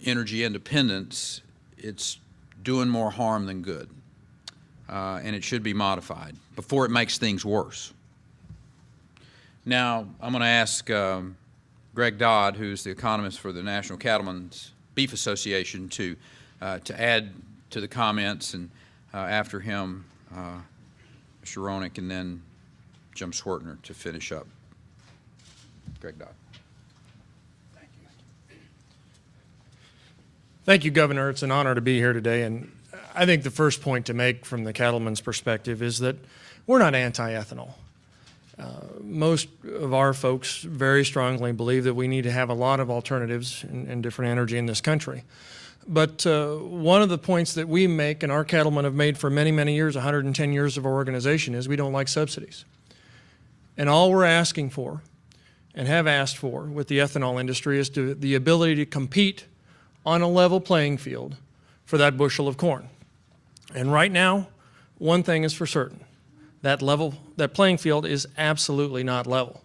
energy independence, it's doing more harm than good, and it should be modified before it makes things worse. Now, I'm going to ask Greg Dodd, who's the economist for the National Cattlemen's Beef Association, to add to the comments, and after him, Mr. Ronick, and then Jim Swertner to finish up. Greg Dodd. Thank you, Governor. It's an honor to be here today, and I think the first point to make from the cattleman's perspective is that we're not anti-ethanol. Most of our folks very strongly believe that we need to have a lot of alternatives and different energy in this country. But one of the points that we make, and our cattlemen have made for many, many years, 110 years of our organization, is we don't like subsidies. And all we're asking for, and have asked for with the ethanol industry, is the ability to compete on a level playing field for that bushel of corn. And right now, one thing is for certain. That playing field is absolutely not level.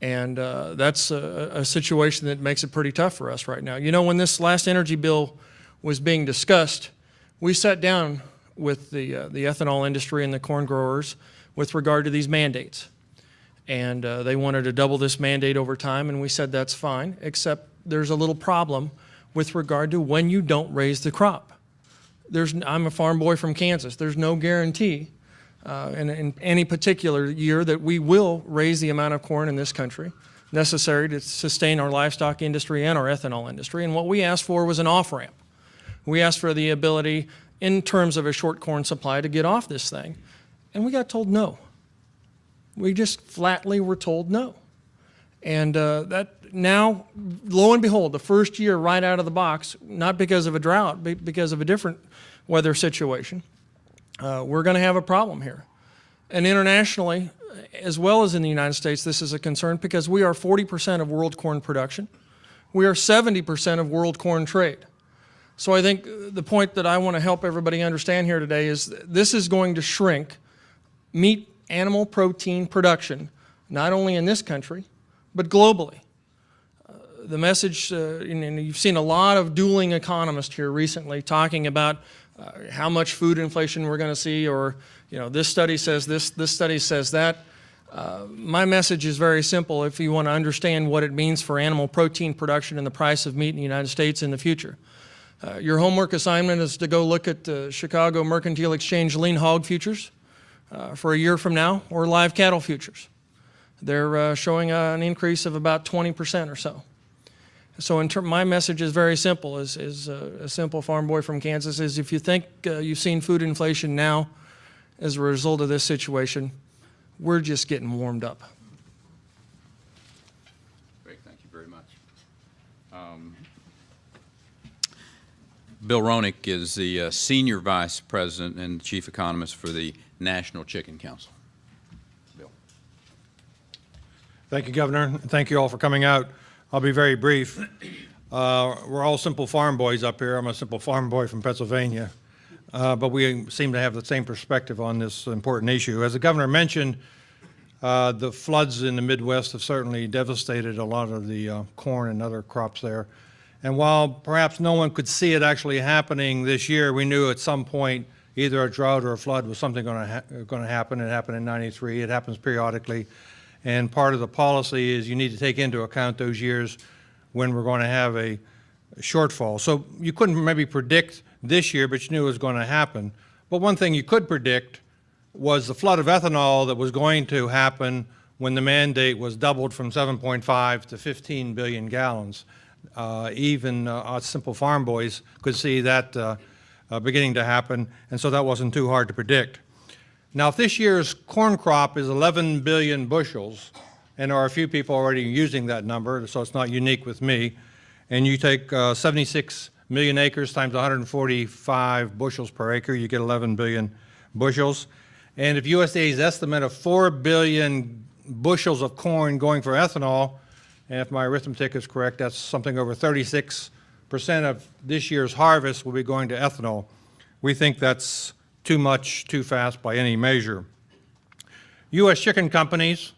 And that's a situation that makes it pretty tough for us right now. You know, when this last energy bill was being discussed, we sat down with the ethanol industry and the corn growers with regard to these mandates. And they wanted to double this mandate over time, and we said that's fine, except there's a little problem with regard to when you don't raise the crop. I'm a farm boy from Kansas. There's no guarantee in any particular year that we will raise the amount of corn in this country necessary to sustain our livestock industry and our ethanol industry. And what we asked for was an off-ramp. We asked for the ability, in terms of a short corn supply, to get off this thing. And we got told no. We just flatly were told no. And that now, lo and behold, the first year right out of the box, not because of a drought, but because of a different weather situation, we're going to have a problem here. And internationally, as well as in the United States, this is a concern because we are 40% of world corn production. We are 70% of world corn trade. So I think the point that I want to help everybody understand here today is this is going to shrink meat, animal protein production, not only in this country, but globally. The message, and you've seen a lot of dueling economists here recently talking about how much food inflation we're going to see, or this study says this study says that. My message is very simple if you want to understand what it means for animal protein production and the price of meat in the United States in the future. Your homework assignment is to go look at the Chicago Mercantile Exchange lean hog futures for a year from now, or live cattle futures. They're showing an increase of about 20% or so. So my message is very simple, as a simple farm boy from Kansas, is if you think you've seen food inflation now as a result of this situation, we're just getting warmed up. Great, thank you very much. Bill Ronick is the Senior Vice President and Chief Economist for the National Chicken Council. Bill. Thank you, Governor. Thank you all for coming out. I'll be very brief. We're all simple farm boys up here. I'm a simple farm boy from Pennsylvania. But we seem to have the same perspective on this important issue. As the Governor mentioned, the floods in the Midwest have certainly devastated a lot of the corn and other crops there. And while perhaps no one could see it actually happening this year, we knew at some point either a drought or a flood was something going to happen. It happened in '93. It happens periodically. And part of the policy is you need to take into account those years when we're going to have a shortfall. So you couldn't maybe predict this year, but you knew it was going to happen. But one thing you could predict was the flood of ethanol that was going to happen when the mandate was doubled from 7.5 to 15 billion gallons. Even us simple farm boys could see that beginning to happen, and so that wasn't too hard to predict. Now, if this year's corn crop is 11 billion bushels, and there are a few people already using that number, so it's not unique with me, and you take 76 million acres times 145 bushels per acre, you get 11 billion bushels. And if USDA's estimate of 4 billion bushels of corn going for ethanol, and if my arithmetic is correct, that's something over 36% of this year's harvest will be going to ethanol. We think that's too much, too fast by any measure. U.S. chicken companies,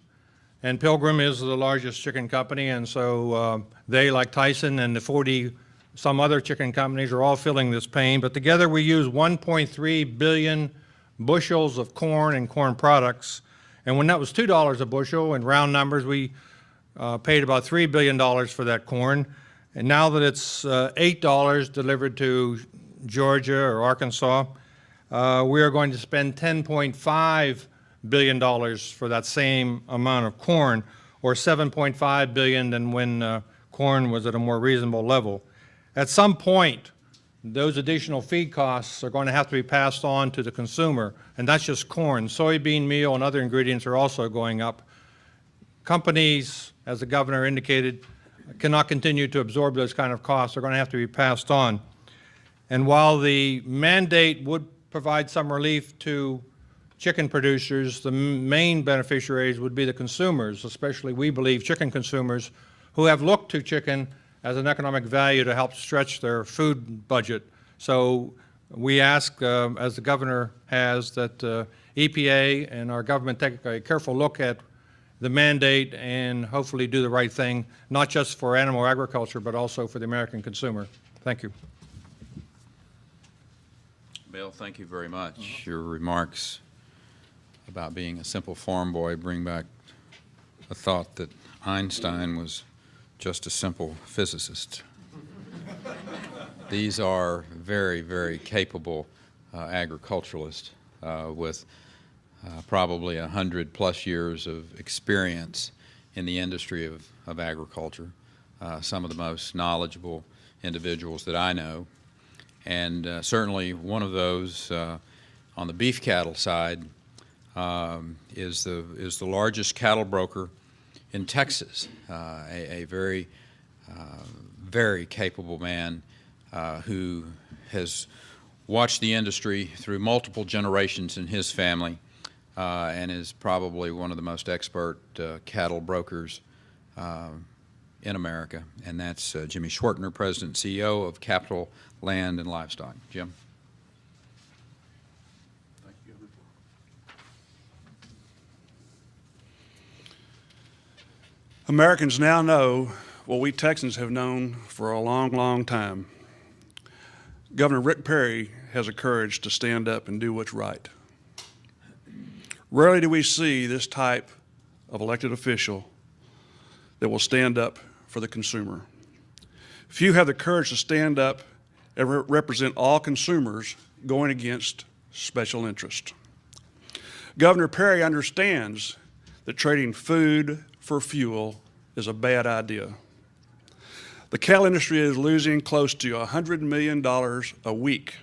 and Pilgrim is the largest chicken company, and so they, like Tyson and the 40 some other chicken companies are all feeling this pain, but together we use 1.3 billion bushels of corn and corn products. And when that was $2 a bushel, in round numbers, we paid about $3 billion for that corn. And now that it's $8 delivered to Georgia or Arkansas, we are going to spend $10.5 billion for that same amount of corn, or $7.5 billion than when corn was at a more reasonable level. At some point, those additional feed costs are going to have to be passed on to the consumer, and that's just corn. Soybean meal and other ingredients are also going up. Companies, as the governor indicated, cannot continue to absorb those kind of costs. They're going to have to be passed on. And while the mandate would provide some relief to chicken producers, the main beneficiaries would be the consumers, especially, we believe, chicken consumers who have looked to chicken as an economic value to help stretch their food budget. So we ask, as the governor has, that EPA and our government take a careful look at the mandate and hopefully do the right thing, not just for animal agriculture, but also for the American consumer. Thank you. Bill, thank you very much. Your remarks about being a simple farm boy bring back a thought that Einstein was just a simple physicist. These are very, very capable agriculturalists with probably 100+ years of experience in the industry of agriculture, some of the most knowledgeable individuals that I know. And certainly one of those on the beef cattle side is the largest cattle broker in Texas, a very, very capable man who has watched the industry through multiple generations in his family and is probably one of the most expert cattle brokers in America, and that's Jimmy Schwartner, President and CEO of Capital Land and Livestock. Jim. Thank you, Governor. Americans now know what we Texans have known for a long, long time. Governor Rick Perry has the courage to stand up and do what's right. Rarely do we see this type of elected official that will stand up for the consumer. Few have the courage to stand up and represent all consumers going against special interest. Governor Perry understands that trading food for fuel is a bad idea. The cattle industry is losing close to $100 million a week